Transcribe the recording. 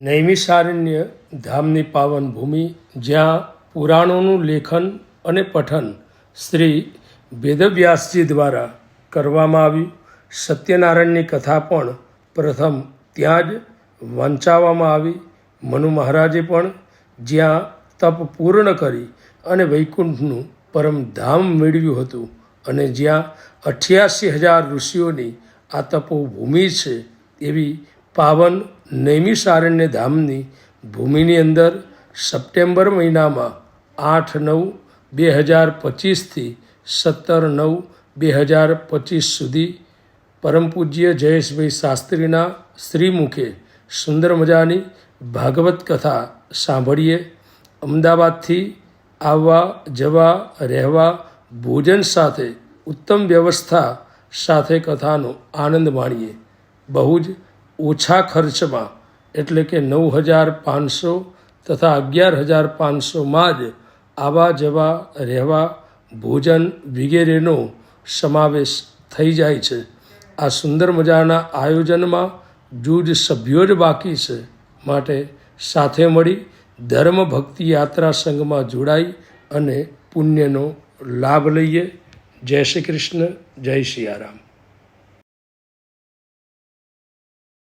નૈમિષારણ્ય ધામની પાવન ભૂમિ, જ્યાં પુરાણોનું લેખન અને પઠન શ્રી વેદવ્યાસજી દ્વારા કરવામાં આવ્યું. સત્યનારાયણની કથા પણ પ્રથમ ત્યાં જ વંચાવવામાં આવી. મનુ મહારાજે પણ જ્યાં તપ પૂર્ણ કરી અને વૈકુંઠનું પરમધામ મેળવ્યું હતું અને જ્યાં 88,000 ઋષિઓની આ તપોભૂમિ છે, એવી પાવન નૈમિષારણ્ય ધામની ભૂમિની અંદર સપ્ટેમ્બર મહિનામાં 8/9/2025થી 17/9/2025 સુધી પરમ પૂજ્ય જયેશભાઈ શાસ્ત્રીના શ્રીમુખે સુંદર મજાની ભાગવત કથા સાંભળીએ. અમદાવાદથી આવવા જવા રહેવા ભોજન સાથે ઉત્તમ વ્યવસ્થા સાથે કથાનો આનંદ માણીએ. બહુ જ ઓછા ખર્ચમાં, એટલે કે 9,500 તથા 11,500માં જ આવવા જવા રહેવા ભોજન વગેરેનો સમાવેશ થઈ જાય છે. આ સુંદર મજાના આયોજનમાં જૂજ સભ્યો જ બાકી છે. માટે સાથે મળી ધર્મ ભક્તિ યાત્રા સંઘમાં જોડાઈ અને પુણ્યનો લાભ લઈએ. જય શ્રી કૃષ્ણ, જય સિયારામ.